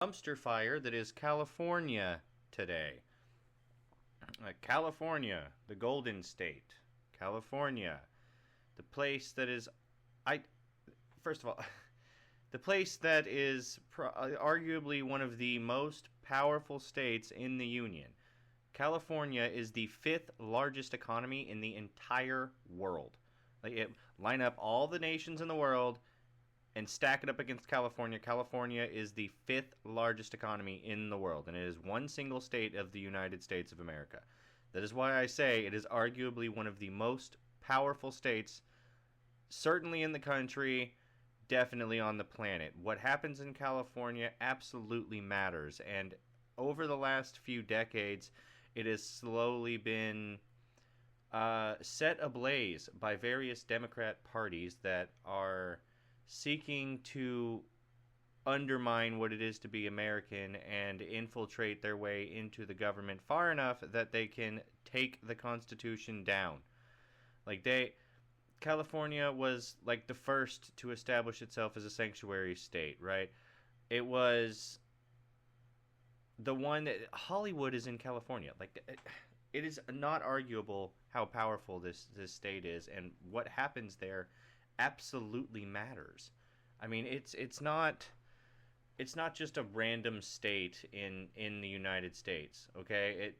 Dumpster fire that is California today. California, the Golden State. California, the place that is, I. First of all, the place that is arguably one of the most powerful states in the Union. California is the fifth largest economy in the entire world. Line up all the nations in the world and stack it up against California. California is the fifth largest economy in the world, and it is one single state of the United States of America. That is why I say it is arguably one of the most powerful states, certainly in the country, definitely on the planet. What happens in California absolutely matters, and over the last few decades, it has slowly been set ablaze by various Democrat parties that are seeking to undermine what it is to be American and infiltrate their way into the government far enough that they can take the Constitution down. California was like the first to establish itself as a sanctuary state, right? It was the one that Hollywood is in California. It is not arguable how powerful this state is, and what happens there absolutely matters. I mean, it's not just a random state in the United States. Okay,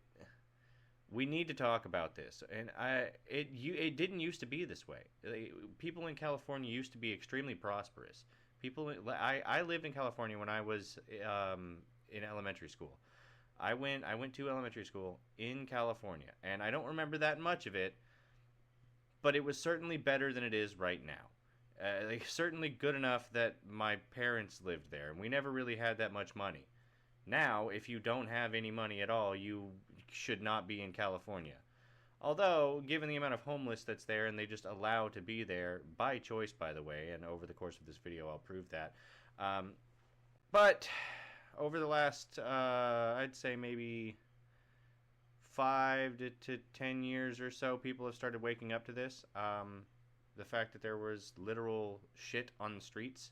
we need to talk about this, and it didn't used to be this way. People in California used to be extremely prosperous. I lived in California when I was in elementary school. I went to elementary school in California, and I don't remember that much of it, but it was certainly better than it is right now. Certainly good enough that my parents lived there, and we never really had that much money. Now, if you don't have any money at all, you should not be in California. Although, given the amount of homeless that's there, and they just allow to be there, by choice, by the way, and over the course of this video I'll prove that. But, over the last, I'd say maybe 5 to 10 years or so, people have started waking up to this. The fact that there was literal shit on the streets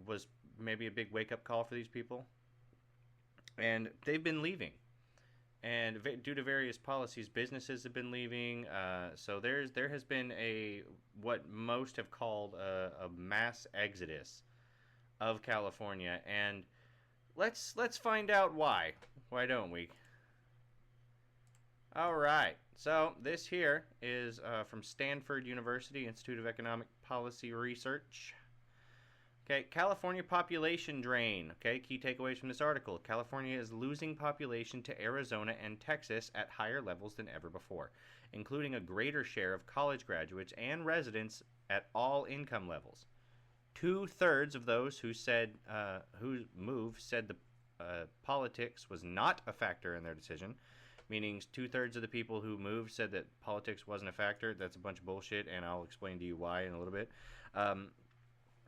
was maybe a big wake-up call for these people. And they've been leaving. And due to various policies, businesses have been leaving. So there has been what most have called a mass exodus of California. And let's find out why. Why don't we? All right. So this here is from Stanford University Institute of Economic Policy Research. Okay, California population drain. Okay, key takeaways from this article. California is losing population to Arizona and Texas at higher levels than ever before, including a greater share of college graduates and residents at all income levels. 2/3 of those who moved said the politics was not a factor in their decision, meaning 2/3 of the people who moved said that politics wasn't a factor. That's a bunch of bullshit, and I'll explain to you why in a little bit.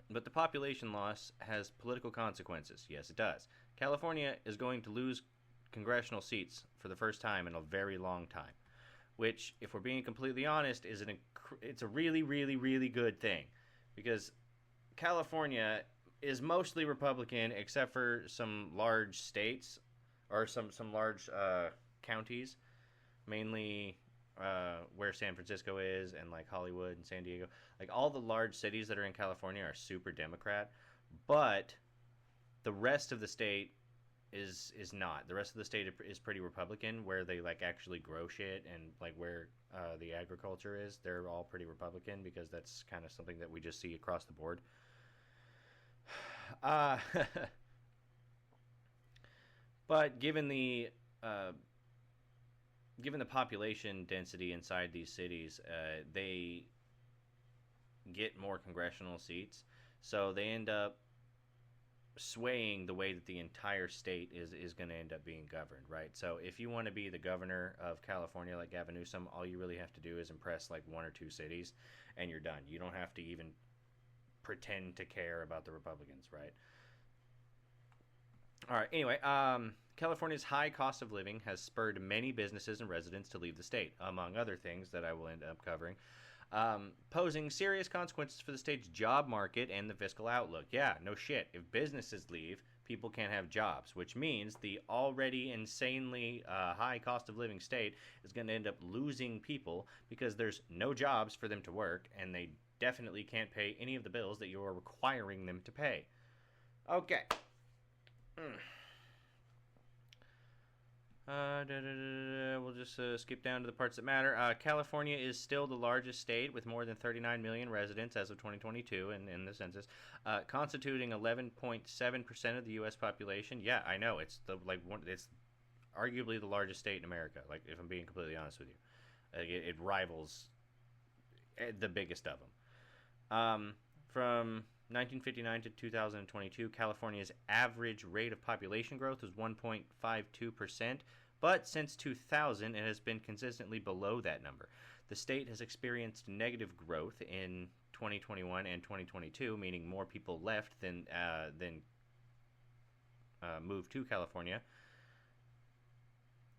But the population loss has political consequences. Yes, it does. California is going to lose congressional seats for the first time in a very long time, which, if we're being completely honest, it's a really, really, really good thing, because California is mostly Republican except for some large states or some large counties, mainly where San Francisco is, and like Hollywood and San Diego. Like all the large cities that are in California are super Democrat, but the rest of the state is not. The rest of the state is pretty Republican, where they like actually grow shit, and like where the agriculture is, they're all pretty Republican, because that's kind of something that we just see across the board. But given the population density inside these cities, they get more congressional seats, so they end up swaying the way that the entire state is going to end up being governed, right? So if you want to be the governor of California like Gavin Newsom, all you really have to do is impress like 1 or 2 cities, and you're done. You don't have to even pretend to care about the Republicans, right? All right, anyway, California's high cost of living has spurred many businesses and residents to leave the state, among other things that I will end up covering, posing serious consequences for the state's job market and the fiscal outlook. Yeah, no shit. If businesses leave, people can't have jobs, which means the already insanely high cost of living state is going to end up losing people because there's no jobs for them to work, and they definitely can't pay any of the bills that you're requiring them to pay. Okay. We'll just skip down to the parts that matter. California is still the largest state with more than 39 million residents as of 2022 in the census, constituting 11.7% of the U.S. population. Yeah, I know it's it's arguably the largest state in America. Like, if I'm being completely honest with you, it rivals the biggest of them. From 1959 to 2022, California's average rate of population growth was 1.52%, but since 2000, it has been consistently below that number. The state has experienced negative growth in 2021 and 2022, meaning more people left than moved to California.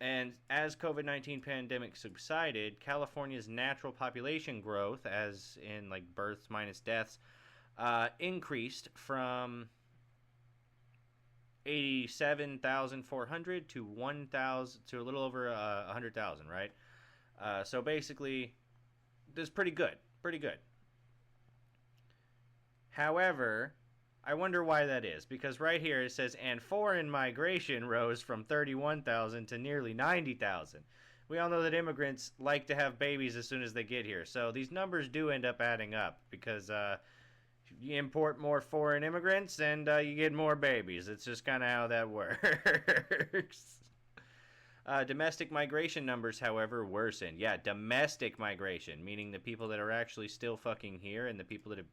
And as COVID-19 pandemic subsided, California's natural population growth, as in like births minus deaths, increased from 87,400 to 1,000 to a little over 100,000, right? So basically, this is pretty good, pretty good. However, I wonder why that is, because right here it says, and foreign migration rose from 31,000 to nearly 90,000. We all know that immigrants like to have babies as soon as they get here, so these numbers do end up adding up, because you import more foreign immigrants and you get more babies. It's just kind of how that works. Domestic migration numbers, however, worsened. Yeah, domestic migration, meaning the people that are actually still fucking here and the people that have,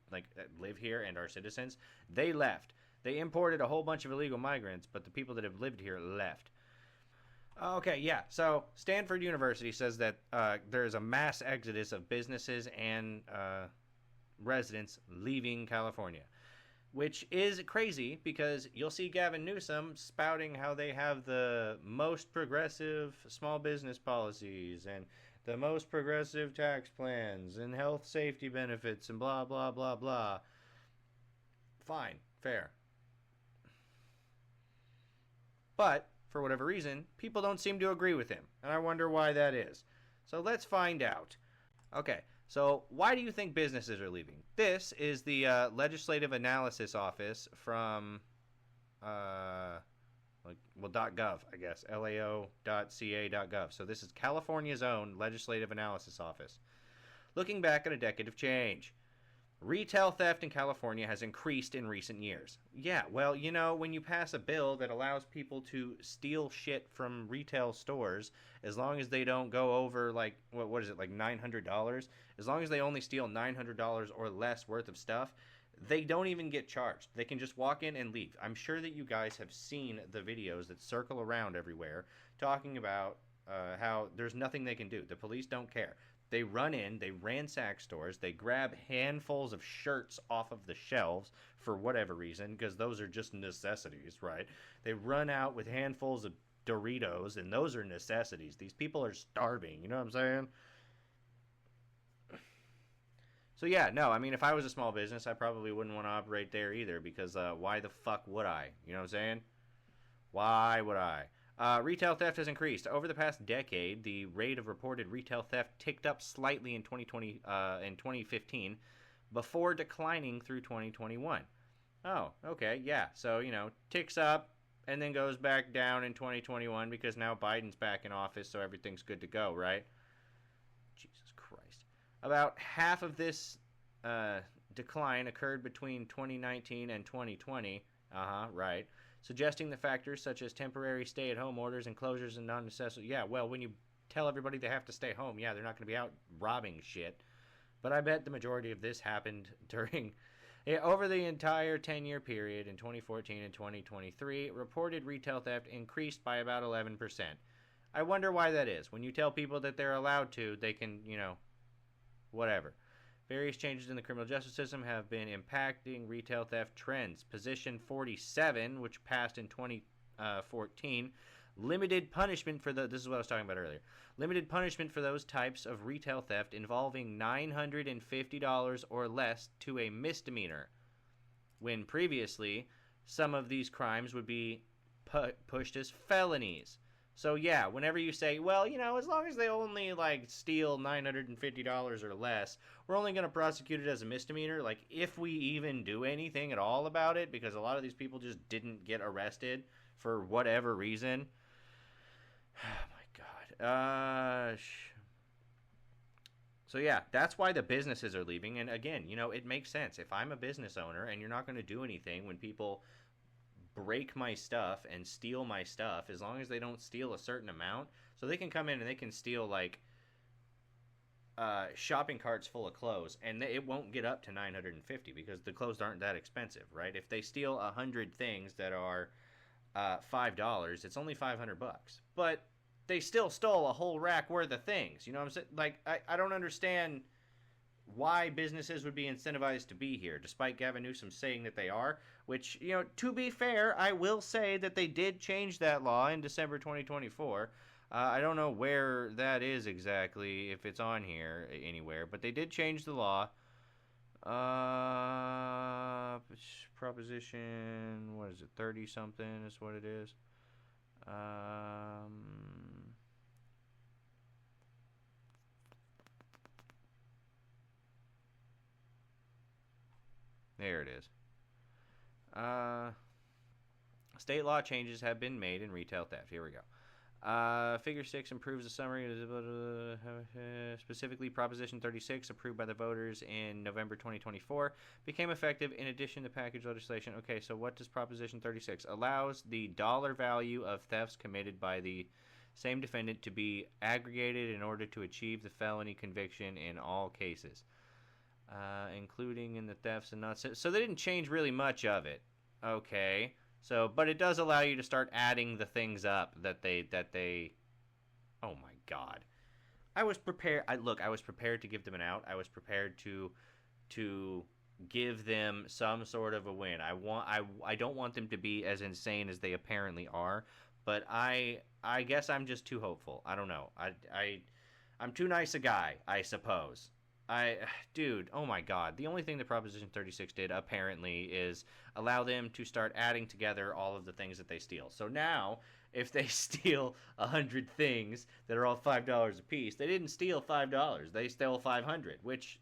live here and are citizens, they left. They imported a whole bunch of illegal migrants, but the people that have lived here left. Okay, yeah. So Stanford University says that there's a mass exodus of businesses and residents leaving California, which is crazy because you'll see Gavin Newsom spouting how they have the most progressive small business policies and the most progressive tax plans and health safety benefits and blah, blah, blah, blah. Fine, fair. But, for whatever reason, people don't seem to agree with him, and I wonder why that is. So let's find out. Okay. So, why do you think businesses are leaving? This is the Legislative Analysis Office from, .gov, I guess, lao.ca.gov. So, this is California's own Legislative Analysis Office. Looking back at a decade of change. Retail theft in California has increased in recent years. Yeah, well, you know, when you pass a bill that allows people to steal shit from retail stores, as long as they don't go over, what is it, $900? As long as they only steal $900 or less worth of stuff, they don't even get charged. They can just walk in and leave. I'm sure that you guys have seen the videos that circle around everywhere talking about how there's nothing they can do. The police don't care. They run in, they ransack stores, they grab handfuls of shirts off of the shelves for whatever reason, because those are just necessities, right? They run out with handfuls of Doritos, and those are necessities. These people are starving, you know what I'm saying? So yeah, no, I mean, if I was a small business, I probably wouldn't want to operate there either, because why the fuck would I? You know what I'm saying? Why would I? Retail theft has increased. Over the past decade, the rate of reported retail theft ticked up slightly in 2015, before declining through 2021. Oh, okay, yeah. So, ticks up and then goes back down in 2021 because now Biden's back in office, so everything's good to go, right? Jesus Christ. About half of this decline occurred between 2019 and 2020. Right. Suggesting that factors such as temporary stay-at-home orders and closures and non-necessary... Yeah, well, when you tell everybody they have to stay home, yeah, they're not going to be out robbing shit. But I bet the majority of this happened over the entire 10-year period in 2014 and 2023, reported retail theft increased by about 11%. I wonder why that is. When you tell people that they're allowed to, they can, whatever. Various changes in the criminal justice system have been impacting retail theft trends. Position 47, which passed in 2014, limited punishment for this is what I was talking about earlier. Limited punishment for those types of retail theft involving $950 or less to a misdemeanor, when previously some of these crimes would be pushed as felonies. So yeah, whenever you say, well, as long as they only like steal $950 or less, we're only going to prosecute it as a misdemeanor. Like, if we even do anything at all about it, because a lot of these people just didn't get arrested for whatever reason. Oh my God. So yeah, that's why the businesses are leaving. And again, it makes sense. If I'm a business owner and you're not going to do anything when people break my stuff and steal my stuff, as long as they don't steal a certain amount, so they can come in and they can steal like shopping carts full of clothes, and it won't get up to $950 because the clothes aren't that expensive, right? If they steal 100 things that are $5, it's only $500, but they still stole a whole rack worth of things. You know what I'm saying? Like, I don't understand why businesses would be incentivized to be here, despite Gavin Newsom saying that they are, which, to be fair, I will say that they did change that law in December 2024. I don't know where that is exactly, if it's on here anywhere, but they did change the law. Proposition, what is it, 30-something is what it is. There it is. State law changes have been made in retail theft. Here we go. Figure 6 improves the summary. Specifically, Proposition 36, approved by the voters in November 2024, became effective in addition to package legislation. Okay, so what does Proposition 36? Allows the dollar value of thefts committed by the same defendant to be aggregated in order to achieve the felony conviction in all cases. Including in the thefts and not... So they didn't change really much of it. Okay. So, but it does allow you to start adding the things up that they... Oh my God. I was prepared... I was prepared to give them an out. I was prepared to give them some sort of a win. I don't want them to be as insane as they apparently are, but I guess I'm just too hopeful. I don't know. I'm too nice a guy, I suppose. Dude, oh my God. The only thing that Proposition 36 did, apparently, is allow them to start adding together all of the things that they steal. So now, if they steal 100 things that are all $5 a piece, they didn't steal $5. They stole 500, which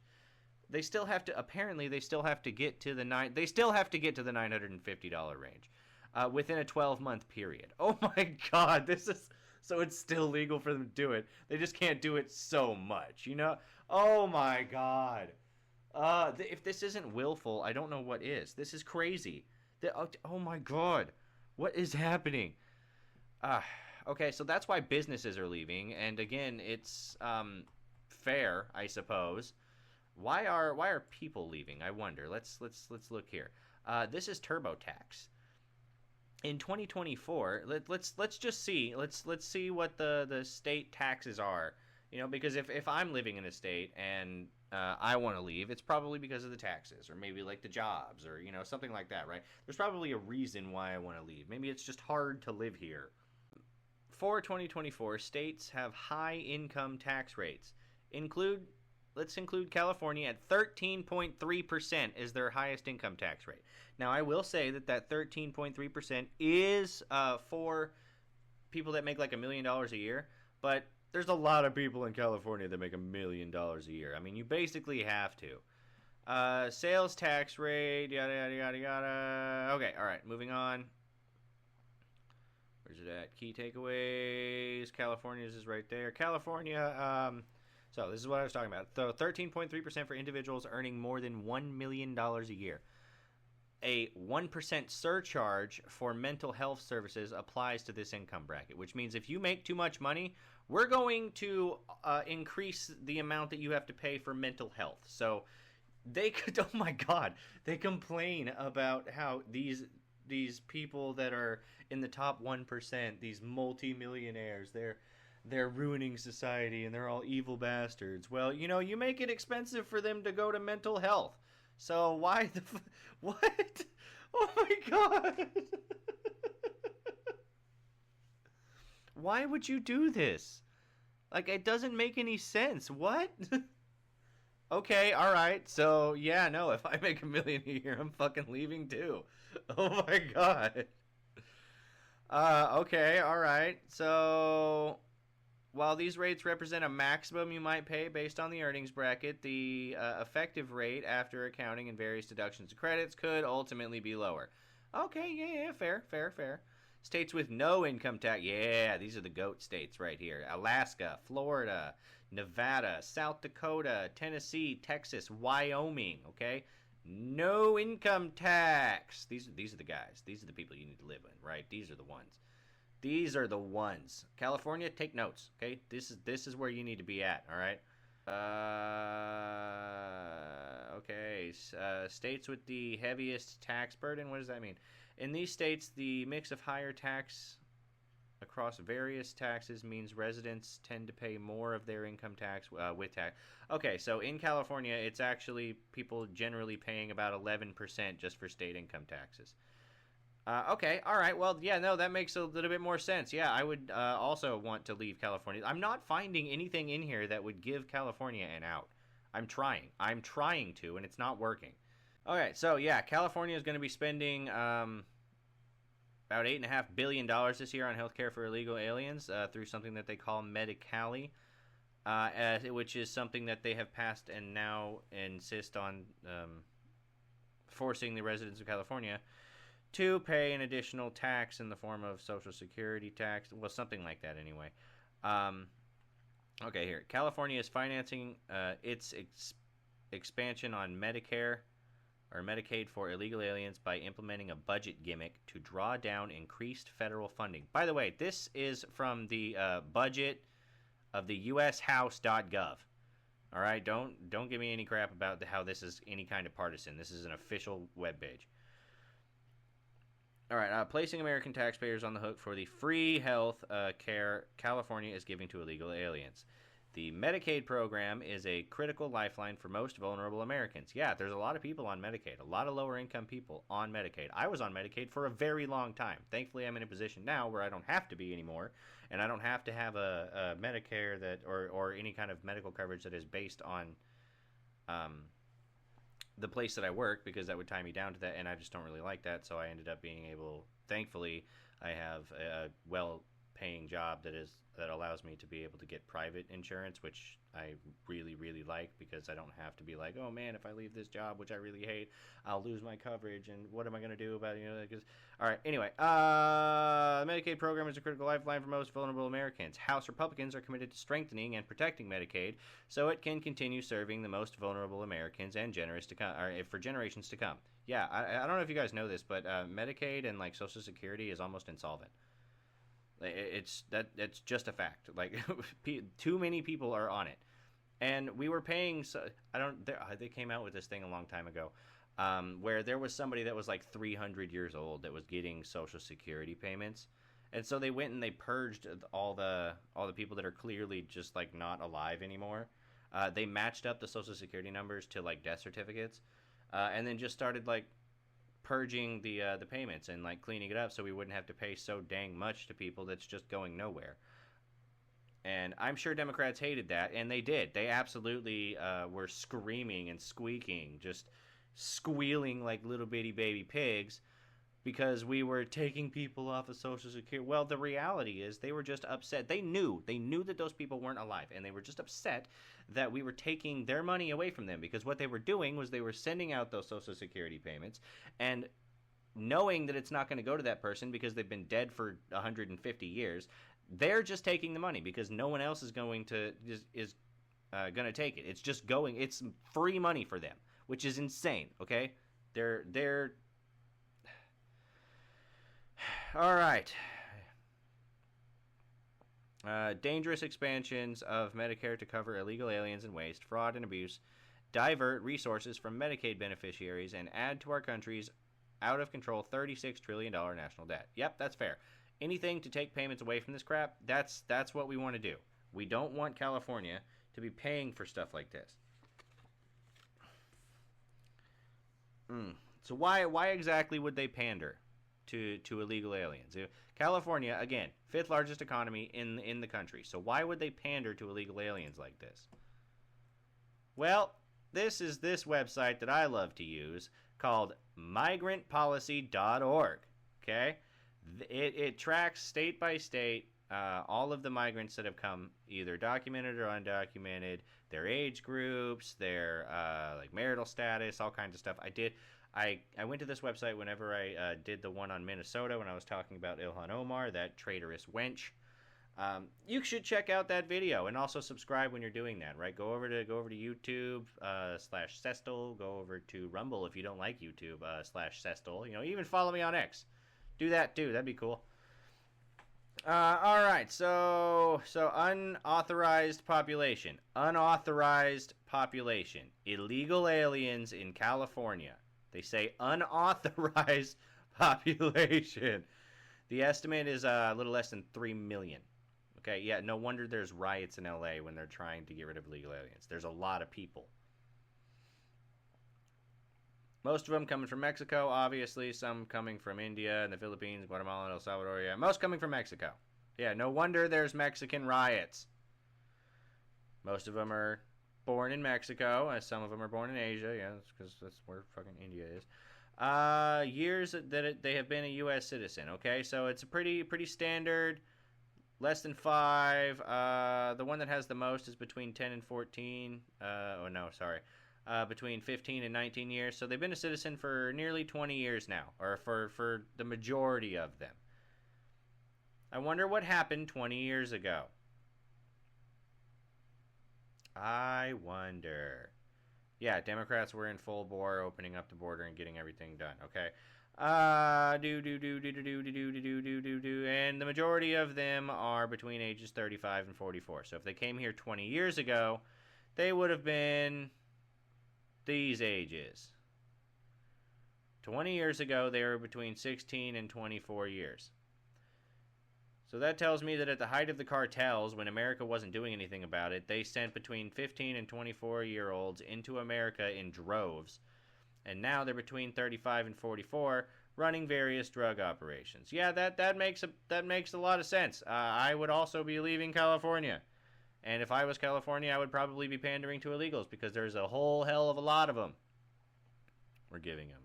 they still have to, apparently, they still have to get to the $950 range within a 12-month period. Oh my God, so it's still legal for them to do it. They just can't do it so much, Oh my God. If this isn't willful, I don't know what is. This is crazy. Oh my God. What is happening? Okay, so that's why businesses are leaving. And again, it's fair, I suppose. Why are people leaving? I wonder. Let's look here. This is TurboTax. In 2024, let's just see. Let's see what the state taxes are. Because if I'm living in a state and I want to leave, it's probably because of the taxes, or maybe like the jobs, or something like that, right? There's probably a reason why I want to leave. Maybe it's just hard to live here. For 2024, states have high income tax rates. Let's include California at 13.3% is their highest income tax rate. Now, I will say that 13.3% is for people that make like $1 million a year, but there's a lot of people in California that make $1 million a year. I mean, you basically have to. Sales tax rate, yada, yada, yada, yada. Okay, all right, moving on. Where's it at? Key takeaways. California's is right there. California, so this is what I was talking about. So 13.3% for individuals earning more than $1 million a year. A 1% surcharge for mental health services applies to this income bracket, which means if you make too much money, we're going to increase the amount that you have to pay for mental health. So they could, oh my God, they complain about how these people that are in the top 1%, these multimillionaires, they're ruining society and they're all evil bastards. Well, you make it expensive for them to go to mental health. So why what? Oh my God. Why would you do this? Like, it doesn't make any sense. What? Okay, all right. So, yeah, no, if I make $1 million a year, I'm fucking leaving too. Oh my god. Okay, all right. So, while these rates represent a maximum you might pay based on the earnings bracket, the effective rate after accounting and various deductions and credits could ultimately be lower. Okay, yeah, fair, fair, fair. States with no income tax, yeah, these are the GOAT states right here: Alaska, Florida, Nevada, South Dakota, Tennessee, Texas, Wyoming. Okay, no income tax. These are the guys. These are the people you need to live in, right? These are the ones. These are the ones. California, take notes. Okay, this is where you need to be at. All right. Okay. States with the heaviest tax burden. What does that mean? In these states, the mix of higher tax across various taxes means residents tend to pay more of their income tax with tax. Okay, so in California, it's actually people generally paying about 11% just for state income taxes. Okay, all right. Well, yeah, no, that makes a little bit more sense. Yeah, I would also want to leave California. I'm not finding anything in here that would give California an out. I'm trying. I'm trying to, and it's not working. Okay, so yeah, California is going to be spending about $8.5 billion this year on healthcare for illegal aliens through something that they call Medi-Cali, which is something that they have passed and now insist on forcing the residents of California to pay an additional tax in the form of Social Security tax. Well, something like that anyway. Okay, here. California is financing its expansion on Medicare or Medicaid for illegal aliens by implementing a budget gimmick to draw down increased federal funding. By the way, this is from the budget of the USHouse.gov. All right, don't give me any crap about how this is any kind of partisan. This is an official webpage. All right, placing American taxpayers on the hook for the free health care California is giving to illegal aliens. The Medicaid program is a critical lifeline for most vulnerable Americans. Yeah, there's a lot of people on Medicaid, a lot of lower-income people on Medicaid. I was on Medicaid for a very long time. Thankfully, I'm in a position now where I don't have to be anymore, and I don't have to have a Medicare that or any kind of medical coverage that is based on the place that I work, because that would tie me down to that, and I just don't really like that. So I ended up being able, thankfully, I have a well-paying job that allows me to be able to get private insurance, which I really, really like, because I don't have to be like, oh man, if I leave this job, which I really hate, I'll lose my coverage, and what am I going to do about it? Because all right, anyway, the Medicaid program is a critical lifeline for most vulnerable Americans. House Republicans are committed to strengthening and protecting Medicaid so it can continue serving the most vulnerable Americans and for generations to come. Yeah, I don't know if you guys know this, but Medicaid and like Social Security is almost insolvent. It's just a fact. Like too many people are on it, and we were paying. So they came out with this thing a long time ago, where there was somebody that was like 300 years old that was getting Social Security payments, and so they went and they purged all the people that are clearly just like not alive anymore. They matched up the Social Security numbers to like death certificates, and then just started like purging the payments and like cleaning it up so we wouldn't have to pay so dang much to people that's just going nowhere. And I'm sure Democrats hated that, and they did. They absolutely were screaming and squeaking, just squealing like little bitty baby pigs, because we were taking people off of Social Security. Well, the reality is they were just upset. They knew that those people weren't alive, and they were just upset that we were taking their money away from them, because what they were doing was they were sending out those Social Security payments, and knowing that it's not going to go to that person because they've been dead for 150 years, they're just taking the money because no one else is going to going to take it. It's just going. It's free money for them, which is insane. Okay, they're all right. Dangerous expansions of Medicare to cover illegal aliens and waste, fraud, and abuse divert resources from Medicaid beneficiaries and add to our country's out-of-control $36 trillion national debt. Yep, that's fair. Anything to take payments away from this crap, that's what we want to do. We don't want California to be paying for stuff like this. So why exactly would they pander to illegal aliens? California, again, fifth largest economy in the country. So why would they pander to illegal aliens like this? Well, this is this website that I love to use called migrantpolicy.org. Okay? It tracks state by state all of the migrants that have come, either documented or undocumented, their age groups, their like marital status, all kinds of stuff. I went to this website whenever I did the one on Minnesota when I was talking about Ilhan Omar, that traitorous wench. You should check out that video and also subscribe when you're doing that, right? Go over to YouTube /Sestel. Go over to Rumble if you don't like YouTube /Sestel. You know, even follow me on X. Do that too. That'd be cool. All right. So unauthorized population. Unauthorized population. Illegal aliens in California. They say unauthorized population. The estimate is a little less than 3 million. Okay, yeah, no wonder there's riots in LA when they're trying to get rid of illegal aliens. There's a lot of people. Most of them coming from Mexico, obviously. Some coming from India and the Philippines, Guatemala, and El Salvador. Yeah, most coming from Mexico. Yeah, no wonder there's Mexican riots. Most of them are born in Mexico. Some of them are born in Asia. Yeah, because that's where fucking India is. Years that they have been a U.S. citizen. Okay, so it's a pretty standard. Less than 5. The one that has the most is between 10 and 14. Between 15 and 19 years. So they've been a citizen for nearly 20 years now, or for the majority of them. I wonder what happened 20 years ago. I wonder. Yeah, Democrats were in full bore opening up the border and getting everything done. Okay. And the majority of them are between ages 35 and 44. So if they came here 20 years ago, they would have been these ages. 20 years ago, they were between 16 and 24 years. So that tells me that at the height of the cartels, when America wasn't doing anything about it, they sent between 15 and 24-year-olds into America in droves. And now they're between 35 and 44, running various drug operations. Yeah, that makes a lot of sense. I would also be leaving California. And if I was California, I would probably be pandering to illegals because there's a whole hell of a lot of them. We're giving them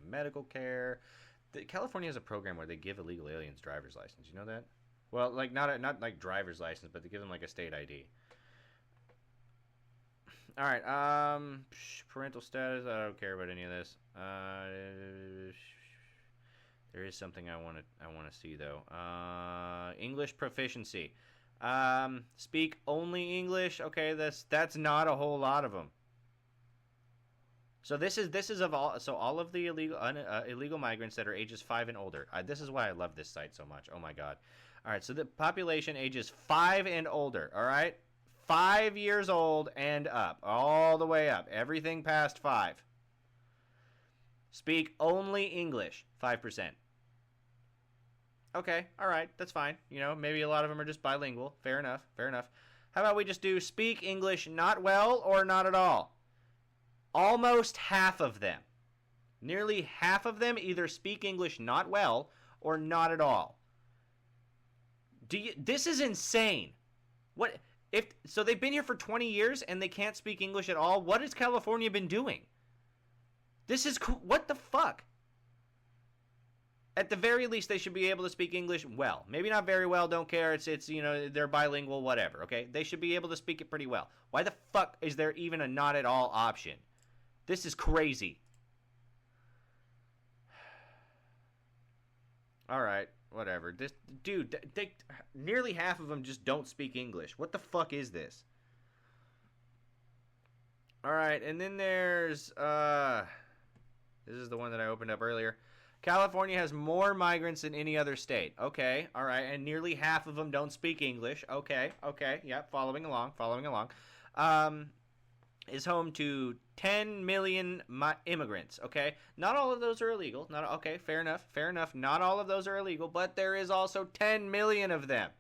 medical care. California has a program where they give illegal aliens driver's license. You know that? Well, like not like driver's license, but they give them like a state ID. All right. Parental status. I don't care about any of this. There is something I want to see though. English proficiency. Speak only English. Okay, that's not a whole lot of them. So this is of all. So all of the illegal migrants that are ages 5 and older. This is why I love this site so much. Oh my god. All right. So the population ages 5 and older. All right. 5 years old and up, all the way up. Everything past 5. Speak only English. 5%. Okay, all right, that's fine. You know, maybe a lot of them are just bilingual. Fair enough. How about we just do speak English not well or not at all? Almost half of them. Nearly half of them either speak English not well or not at all. This is insane. What so they've been here for 20 years and they can't speak English at all? What has California been doing? This is what the fuck? At the very least, they should be able to speak English well. Maybe not very well, don't care. It's you know, they're bilingual, whatever, okay? They should be able to speak it pretty well. Why the fuck is there even a not at all option? This is crazy. All right, whatever. This dude, nearly half of them just don't speak English. What the fuck is this? All right, and then there's this is the one that I opened up earlier. California has more migrants than any other state. Okay, all right, and nearly half of them don't speak English. Okay, yeah, following along. Is home to 10 million immigrants. Okay, not all of those are illegal. Okay, fair enough. Not all of those are illegal, but there is also 10 million of them.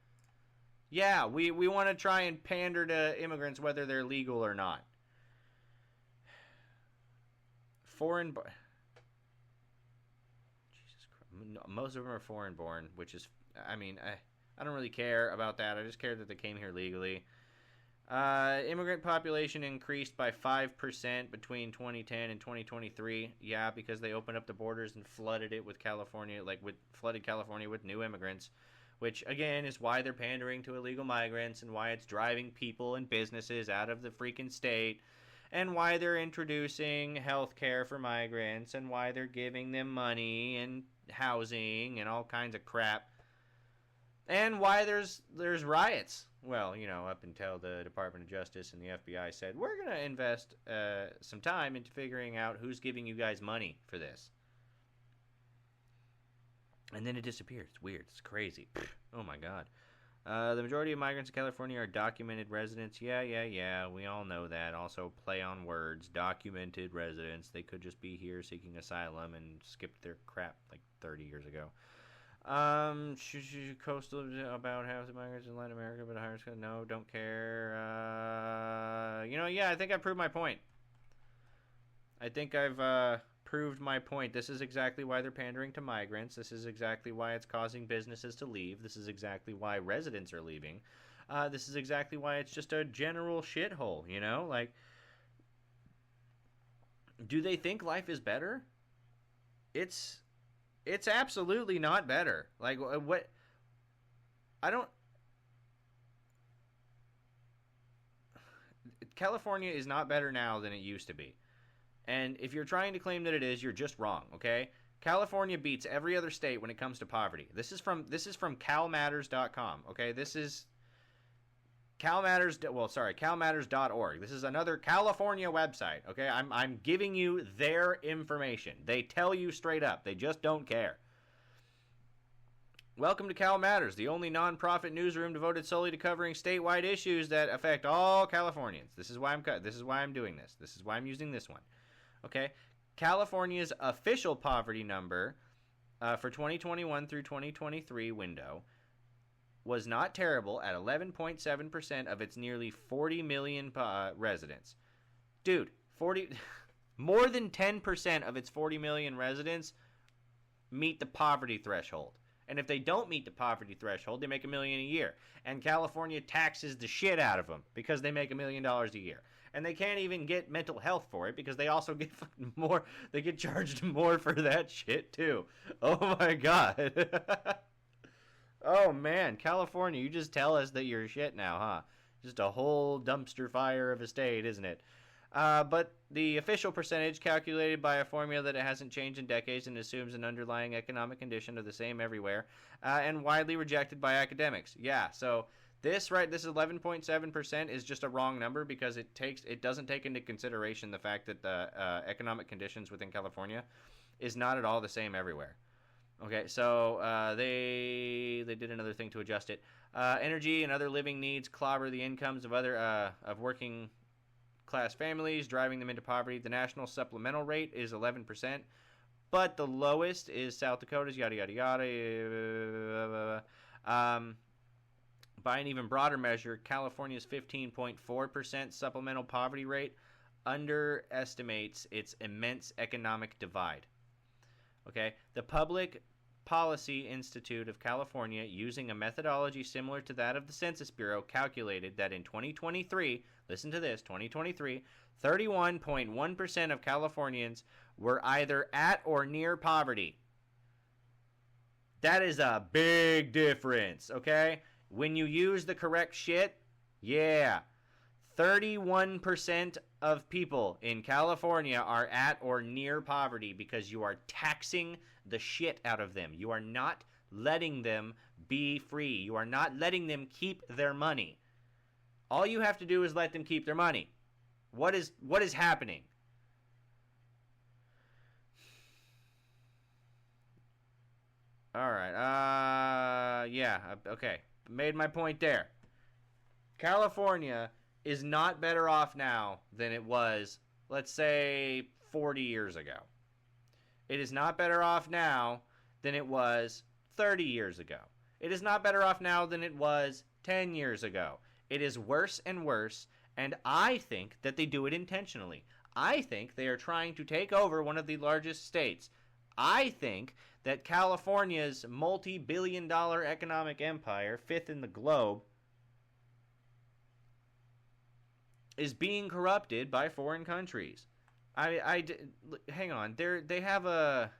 Yeah, we want to try and pander to immigrants whether they're legal or not. Most of them are foreign born, which is, I mean, I don't really care about that. I just care that they came here legally. Immigrant population increased by 5% between 2010 and 2023. Yeah, because they opened up the borders and flooded it with California, flooded California with new immigrants, which again is why they're pandering to illegal migrants and why it's driving people and businesses out of the freaking state, and why they're introducing health care for migrants, and why they're giving them money and housing and all kinds of crap, and why there's riots. Well, up until the Department of Justice and the FBI said, we're going to invest some time into figuring out who's giving you guys money for this. And then it disappeared. It's weird. It's crazy. Oh, my God. The majority of migrants in California are documented residents. Yeah. We all know that. Also, play on words. Documented residents. They could just be here seeking asylum and skipped their crap like 30 years ago. Coastal about half the migrants in Latin America, but a higher scale. No, don't care. I think I proved my point. I think I've proved my point. This is exactly why they're pandering to migrants. This is exactly why it's causing businesses to leave. This is exactly why residents are leaving. This is exactly why it's just a general shithole, do they think life is better? It's absolutely not better. California is not better now than it used to be. And if you're trying to claim that it is, you're just wrong, okay? California beats every other state when it comes to poverty. This is from calmatters.com, okay? This is calmatters.org. This is another California website, okay? I'm giving you their information. They tell you straight up. They just don't care. Welcome to Cal Matters, the only nonprofit newsroom devoted solely to covering statewide issues that affect all Californians. This is why I'm doing this. This is why I'm using this one. Okay? California's official poverty number for 2021 through 2023 window was not terrible at 11.7% of its nearly 40 million residents. Dude, more than 10% of its 40 million residents meet the poverty threshold. And if they don't meet the poverty threshold, they make $1 million a year. And California taxes the shit out of them because they make $1 million a year. And they can't even get mental health for it because they also get more. They get charged more for that shit too. Oh my God. Oh man, California, you just tell us that you're shit now, huh? Just a whole dumpster fire of a state, isn't it? But the official percentage, calculated by a formula that it hasn't changed in decades and assumes an underlying economic condition are the same everywhere, and widely rejected by academics. Yeah, so this 11.7% is just a wrong number because it doesn't take into consideration the fact that the economic conditions within California is not at all the same everywhere. Okay, so they did another thing to adjust it. Energy and other living needs clobber the incomes of working class families, driving them into poverty. The national supplemental rate is 11%, but the lowest is South Dakota's, yada, yada, yada. By an even broader measure, California's 15.4% supplemental poverty rate underestimates its immense economic divide. Okay, the Public Policy Institute of California, using a methodology similar to that of the Census Bureau, calculated that in 2023, listen to this, 2023, 31.1% of Californians were either at or near poverty. That is a big difference, okay? When you use the correct shit, yeah. 31% of people in California are at or near poverty because you are taxing the shit out of them. You are not letting them be free. You are not letting them keep their money. All you have to do is let them keep their money. What is happening? All right. Okay. Made my point there. California is not better off now than it was, let's say, 40 years ago. It is not better off now than it was 30 years ago. It is not better off now than it was 10 years ago. It is worse and worse, and I think that they do it intentionally. I think they are trying to take over one of the largest states. I think that California's multi-billion-dollar economic empire, fifth in the globe, is being corrupted by foreign countries. Hang on. They have a.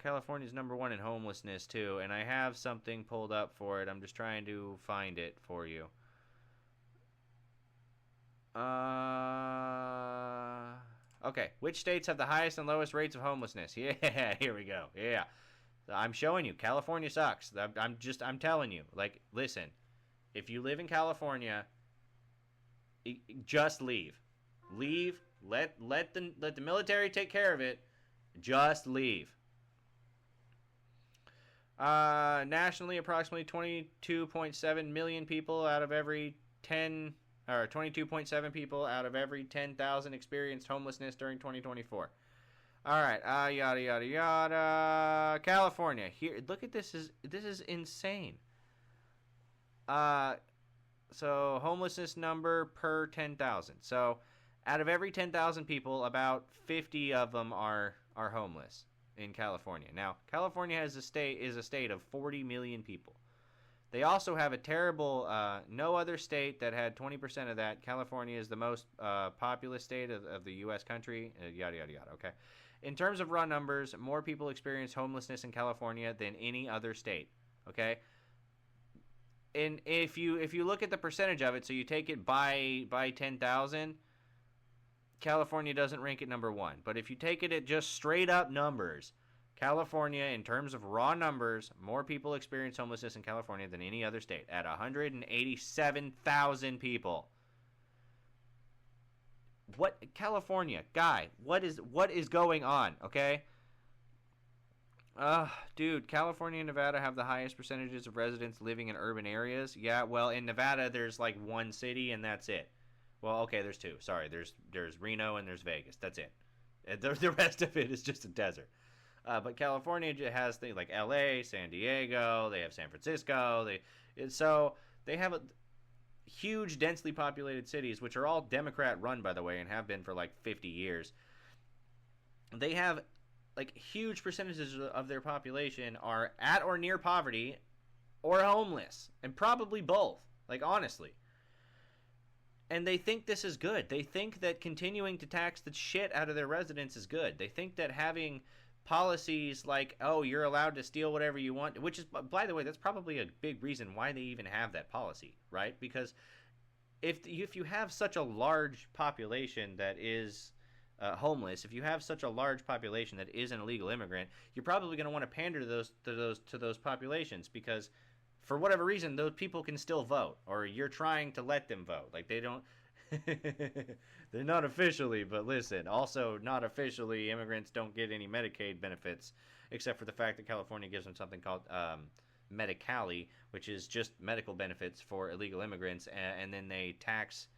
California's #1 in homelessness too, and I have something pulled up for it. I'm just trying to find it for you. Okay. Which states have the highest and lowest rates of homelessness? Yeah, here we go. Yeah. I'm showing you. California sucks. I'm telling you. Like, listen. If you live in California, just leave. Leave. Let the military take care of it. Just leave. Nationally, approximately 22.7 million people out of every 10, or 22.7 people out of every 10,000 experienced homelessness during 2024. All right, yada yada yada. California. Here, look at this. This is insane. So homelessness number per 10,000. So, out of every 10,000 people, about 50 of them are homeless in California. Now, California is a state of 40 million people. They also have a terrible, no other state that had 20% of that. California is the most populous state of the U.S. country, yada, yada, yada, okay? In terms of raw numbers, more people experience homelessness in California than any other state, okay? And if you look at the percentage of it, so you take it by 10,000, California doesn't rank at #1. But if you take it at just straight up numbers, California, in terms of raw numbers, more people experience homelessness in California than any other state at 187,000 people. What, California, guy, what is going on, okay? Dude, California and Nevada have the highest percentages of residents living in urban areas. Yeah, well, in Nevada, there's like one city, and that's it. Well, okay, there's two. Sorry, there's Reno and there's Vegas. That's it. The rest of it is just a desert. But California has things like L.A., San Diego. They have San Francisco. They have a huge, densely populated cities, which are all Democrat-run, by the way, and have been for like 50 years. They have like huge percentages of their population are at or near poverty or homeless, and probably both. Like, honestly. And they think this is good. They think that continuing to tax the shit out of their residents is good. They think that having policies like, oh, you're allowed to steal whatever you want, which is, by the way, that's probably a big reason why they even have that policy, right? Because if you have such a large population that is homeless, if you have such a large population that is an illegal immigrant, you're probably going to want to pander to those populations, because for whatever reason, those people can still vote, or you're trying to let them vote. Like, they don't... They're not officially, but listen, also not officially, immigrants don't get any Medicaid benefits, except for the fact that California gives them something called Medi-Cali, which is just medical benefits for illegal immigrants, and then they tax...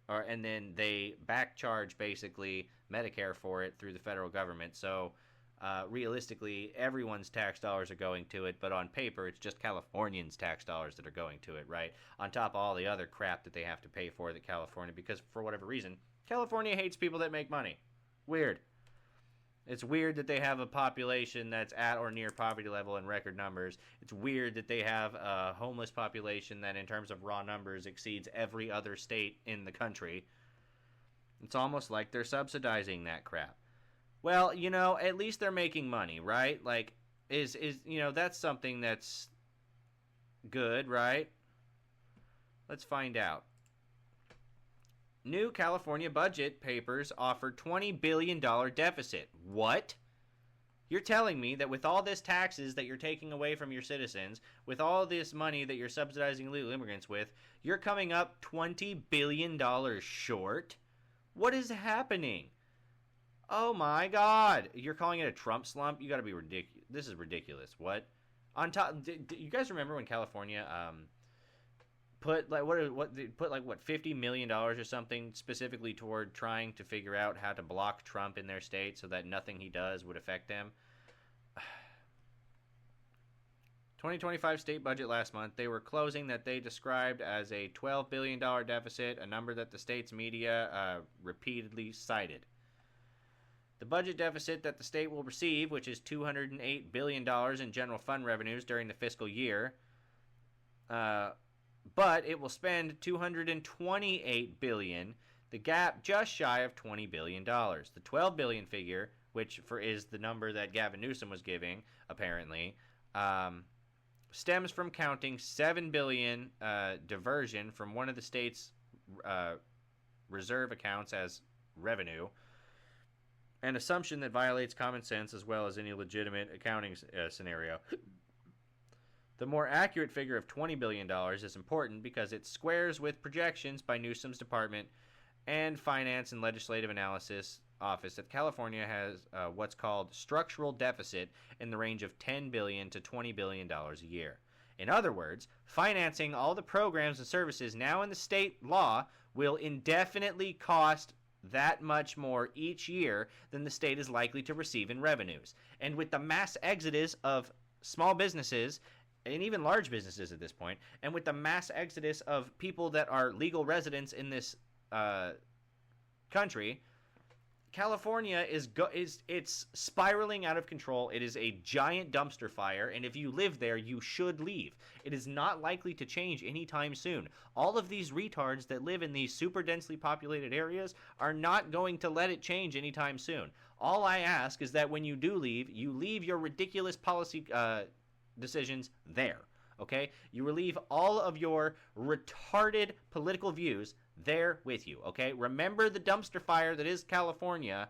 and then they back charge, basically, Medicare for it through the federal government. So, realistically, everyone's tax dollars are going to it, but on paper, it's just Californians' tax dollars that are going to it, right? On top of all the other crap that they have to pay for that California, because for whatever reason, California hates people that make money. Weird. It's weird that they have a population that's at or near poverty level in record numbers. It's weird that they have a homeless population that, in terms of raw numbers, exceeds every other state in the country. It's almost like they're subsidizing that crap. Well, at least they're making money, right? Like, that's something that's good, right? Let's find out. New California budget papers offer $20 billion deficit. What? You're telling me that with all this taxes that you're taking away from your citizens, with all this money that you're subsidizing illegal immigrants with, you're coming up $20 billion short? What is happening? Oh my God! You're calling it a Trump slump? You got to be ridiculous. This is ridiculous. What? On top, you guys remember when California put $50 million or something specifically toward trying to figure out how to block Trump in their state so that nothing he does would affect them? 2025 state budget last month, they were closing that they described as a $12 billion deficit, a number that the state's media repeatedly cited. The budget deficit that the state will receive, which is $208 billion in general fund revenues during the fiscal year, but it will spend $228 billion, the gap just shy of $20 billion. The $12 billion figure, which is the number that Gavin Newsom was giving, apparently, stems from counting $7 billion diversion from one of the state's reserve accounts as revenue, an assumption that violates common sense as well as any legitimate accounting scenario. The more accurate figure of $20 billion is important because it squares with projections by Newsom's department and Finance and Legislative Analysis Office that California has what's called structural deficit in the range of $10 billion to $20 billion a year. In other words, financing all the programs and services now in the state law will indefinitely cost that much more each year than the state is likely to receive in revenues. And with the mass exodus of small businesses, and even large businesses at this point, and with the mass exodus of people that are legal residents in this country, California it's spiraling out of control. It is a giant dumpster fire, and if you live there, you should leave. It is not likely to change anytime soon. All of these retards that live in these super densely populated areas are not going to let it change anytime soon. All I ask is that when you do leave, you leave your ridiculous policy decisions there, okay? You leave all of your retarded political views there with you, okay? Remember the dumpster fire that is California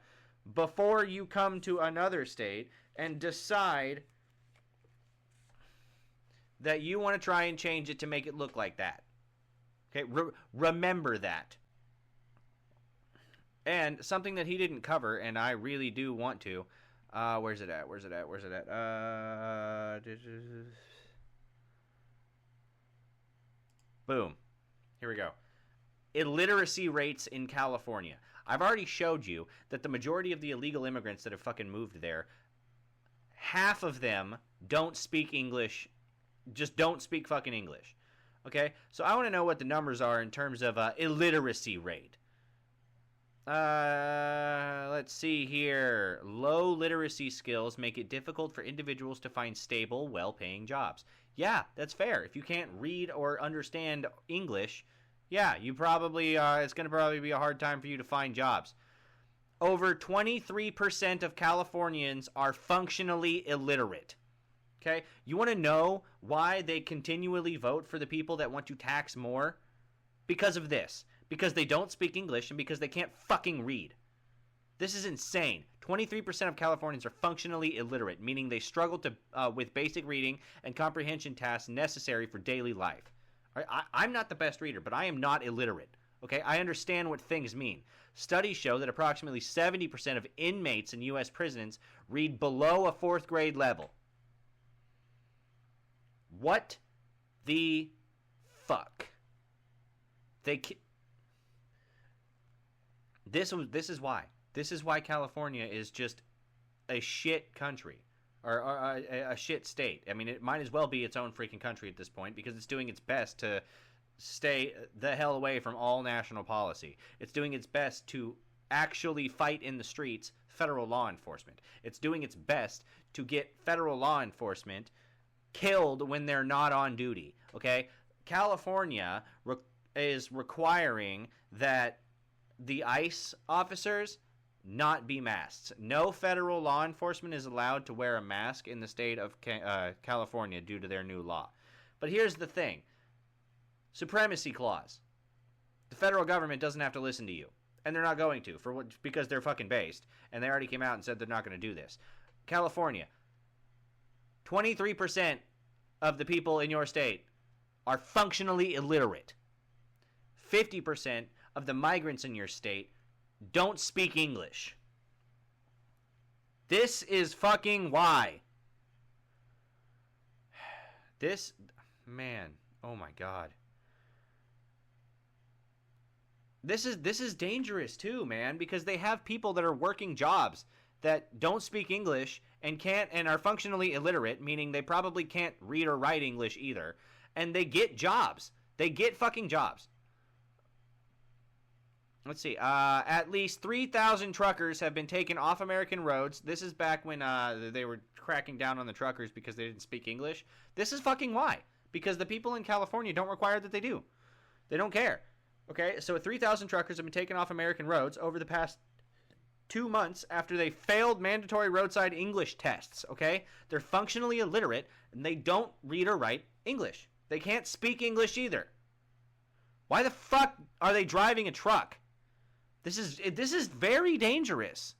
before you come to another state and decide that you want to try and change it to make it look like that. Okay, remember that. And something that he didn't cover, and I really do want to, where's it at? Boom. Here we go. Illiteracy rates in California. I've already showed you that the majority of the illegal immigrants that have fucking moved there, half of them don't speak English, just don't speak fucking English. Okay? So I want to know what the numbers are in terms of illiteracy rate. Let's see here. Low literacy skills make it difficult for individuals to find stable, well-paying jobs. Yeah, that's fair. If you can't read or understand English, yeah, you probably it's going to probably be a hard time for you to find jobs. Over 23% of Californians are functionally illiterate. Okay? You want to know why they continually vote for the people that want to tax more? Because of this. Because they don't speak English and because they can't fucking read. This is insane. 23% of Californians are functionally illiterate, meaning they struggle to with basic reading and comprehension tasks necessary for daily life. I'm not the best reader, but I am not illiterate. Okay, I understand what things mean. Studies show that approximately 70% of inmates in U.S. prisons read below a 4th grade level. What the fuck? This is why. This is why California is just a shit country. Or a shit state. I mean, it might as well be its own freaking country at this point because it's doing its best to stay the hell away from all national policy. It's doing its best to actually fight in the streets federal law enforcement. It's doing its best to get federal law enforcement killed when they're not on duty. Okay? California is requiring that the ICE officers not be masked. No federal law enforcement is allowed to wear a mask in the state of California due to their new law. But here's the thing. Supremacy clause. The federal government doesn't have to listen to you. And they're not going to because they're fucking based. And they already came out and said they're not going to do this. California. 23% of the people in your state are functionally illiterate. 50% of the migrants in your state don't speak English. This is fucking why. This, man, oh my god. This is dangerous too, man, because they have people that are working jobs that don't speak English and are functionally illiterate, meaning they probably can't read or write English either, and they get jobs. They get fucking jobs. Let's see. At least 3,000 truckers have been taken off American roads. This is back when they were cracking down on the truckers because they didn't speak English. This is fucking why. Because the people in California don't require that they do. They don't care. Okay, so 3,000 truckers have been taken off American roads over the past 2 months after they failed mandatory roadside English tests, okay? They're functionally illiterate, and they don't read or write English. They can't speak English either. Why the fuck are they driving a truck? This is very dangerous.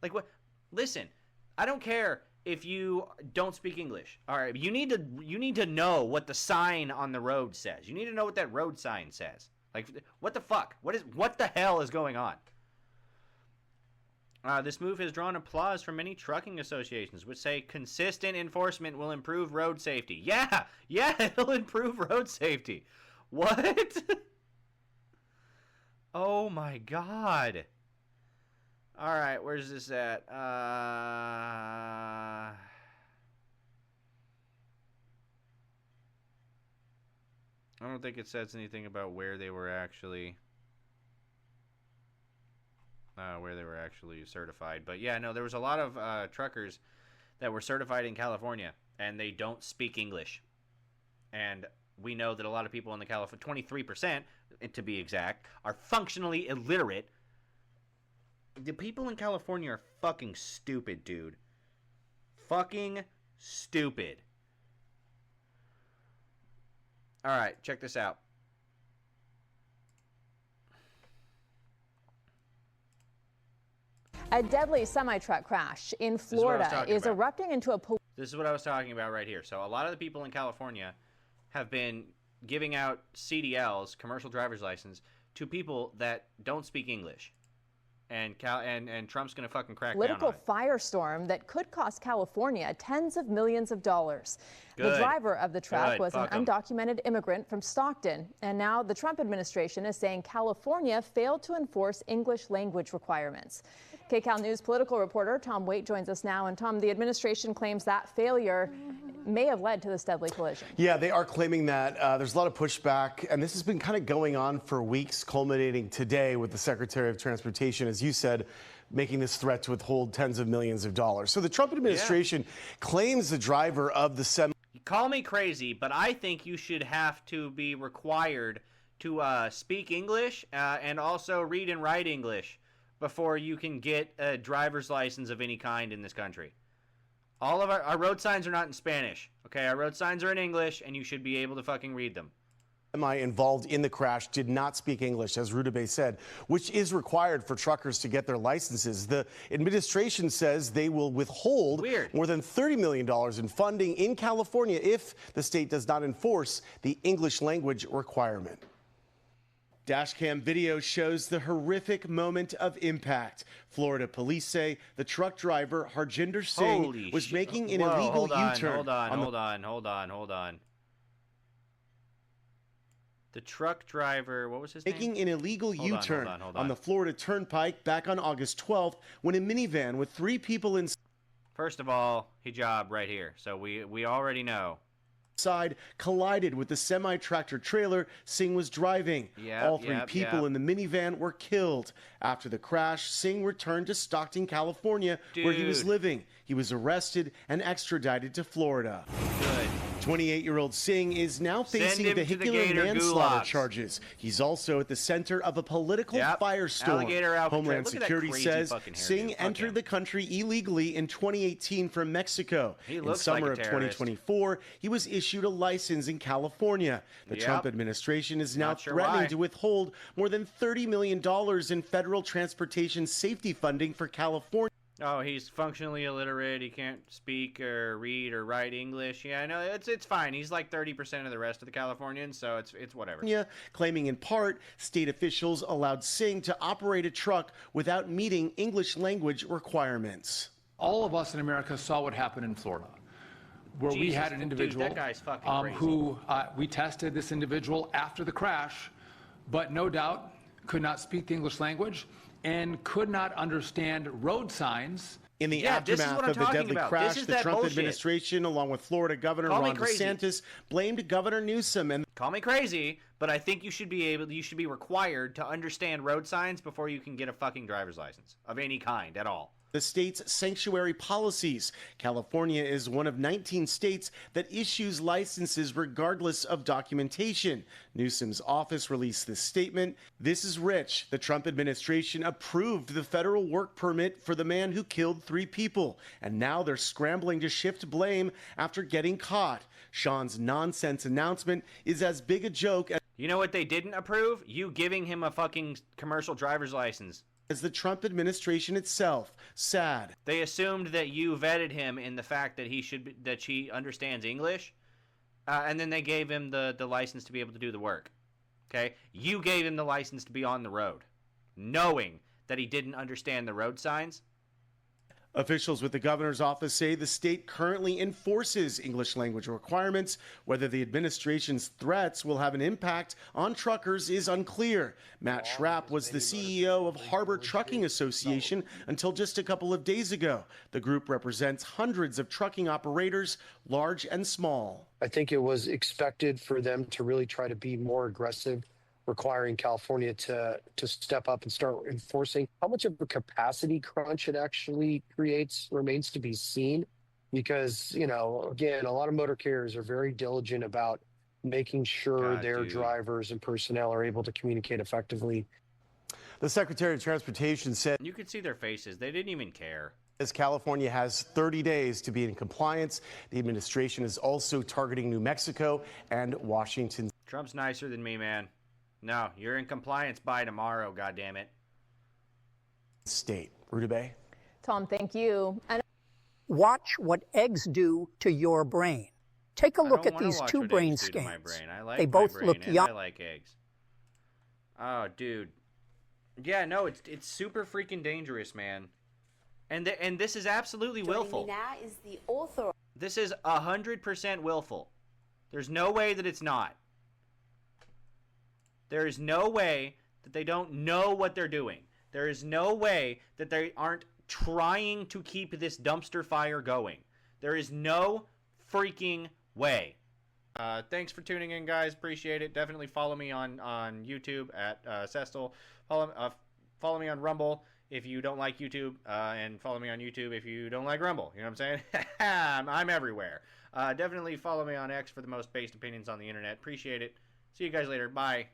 Like, what? Listen, I don't care if you don't speak English. All right, you need to know what the sign on the road says. You need to know what that road sign says. Like, what the fuck? What the hell is going on? This move has drawn applause from many trucking associations, which say consistent enforcement will improve road safety. Yeah, it'll improve road safety. What? Oh my god. All right, where's this at? I don't think it says anything about where they were actually certified. But yeah, no, there was a lot of truckers that were certified in California, and they don't speak English. And we know that a lot of people in the California, 23% to be exact, are functionally illiterate. The people in California are fucking stupid, dude. Fucking stupid. All right, check this out. A deadly semi-truck crash in Florida is erupting into a... This is what I was talking about right here. So a lot of the people in California have been giving out CDLs, commercial driver's license, to people that don't speak English. And Trump's going to fucking crack down on it. Political firestorm that could cost California tens of millions of dollars. Good. The driver of the truck was an Fuck 'em. undocumented immigrant from Stockton. And now the Trump administration is saying California failed to enforce English language requirements. KCAL News political reporter Tom Waite joins us now. And Tom, the administration claims that failure may have led to this deadly collision. Yeah, they are claiming that. There's a lot of pushback, and this has been kind of going on for weeks, culminating today with the Secretary of Transportation, as you said, making this threat to withhold tens of millions of dollars. So the Trump administration claims the driver of the semi... You call me crazy, but I think you should have to be required to speak English and also read and write English before you can get a driver's license of any kind in this country. All of our road signs are not in Spanish, okay? Our road signs are in English, and you should be able to fucking read them. Involved in the crash did not speak English, as Rudabeh said, which is required for truckers to get their licenses. The administration says they will withhold more than $30 million in funding in California if the state does not enforce the English language requirement. Dashcam video shows the horrific moment of impact. Florida police say the truck driver, Harjinder Singh, was making an illegal U-turn. Hold on. The truck driver, what was his name? Making an illegal U-turn on the Florida Turnpike back on August 12th when a minivan with 3 people inside. First of all, hijab right here. So we already know. Side collided with the semi-tractor trailer Singh was driving. All 3 people in the minivan were killed. After the crash, Singh returned to Stockton, California, where he was living. He was arrested and extradited to Florida. Good. 28-year-old Singh is now facing vehicular manslaughter charges. He's also at the center of a political firestorm. Homeland Security says Singh entered the country illegally in 2018 from Mexico. In summer of 2024, he was issued a license in California. The Trump administration is now threatening to withhold more than $30 million in federal transportation safety funding for California. Oh, he's functionally illiterate. He can't speak or read or write English. Yeah, no, it's fine. He's like 30% of the rest of the Californians, so it's whatever. Claiming in part state officials allowed Singh to operate a truck without meeting English language requirements. All of us in America saw what happened in Florida, where we had an individual that guy's fucking crazy. Who we tested this individual after the crash, but no doubt could not speak the English language and could not understand road signs. In the Yeah, this is aftermath what I'm of the talking deadly about. crash, This is the that Trump bullshit. administration, along with Florida Governor Call me Ron crazy. DeSantis, blamed Governor Newsom and Call me crazy, but I think you should be required to understand road signs before you can get a fucking driver's license of any kind at all. the state's sanctuary policies. California is one of 19 states that issues licenses regardless of documentation. Newsom's office released this statement. This is rich. The Trump administration approved the federal work permit for the man who killed 3 people, and now they're scrambling to shift blame after getting caught. Sean's nonsense announcement is as big a joke You know what they didn't approve? You giving him a fucking commercial driver's license. as the Trump administration itself. Sad. They assumed that you vetted him in the fact that he understands English, and then they gave him the license to be able to do the work. Okay, you gave him the license to be on the road, knowing that he didn't understand the road signs. Officials with the governor's office say the state currently enforces English language requirements. Whether the administration's threats will have an impact on truckers is unclear. Matt Schrapp was the CEO of Harbor Trucking Association until just a couple of days ago. The group represents hundreds of trucking operators, large and small. I think it was expected for them to really try to be more aggressive, requiring California to step up and start enforcing. How much of a capacity crunch it actually creates remains to be seen, because, you know, again, a lot of motor carriers are very diligent about making sure their drivers and personnel are able to communicate effectively. The Secretary of Transportation said You could see their faces. They didn't even care. as California has 30 days to be in compliance. The administration is also targeting New Mexico and Washington Trump's nicer than me, man. No, you're in compliance by tomorrow, goddammit. State. Rudabeh? Tom, thank you. And Watch what eggs do to your brain. Take a look at these 2 brain scans. They both look young. I like eggs. Oh, dude. Yeah, no, it's super freaking dangerous, man. And this is absolutely willful. Joining me now is the author. This is 100% willful. There's no way that it's not. There is no way that they don't know what they're doing. There is no way that they aren't trying to keep this dumpster fire going. There is no freaking way. Thanks for tuning in, guys. Appreciate it. Definitely follow me on YouTube at Cestal. Follow me on Rumble if you don't like YouTube, and follow me on YouTube if you don't like Rumble. You know what I'm saying? I'm everywhere. Definitely follow me on X for the most based opinions on the internet. Appreciate it. See you guys later. Bye.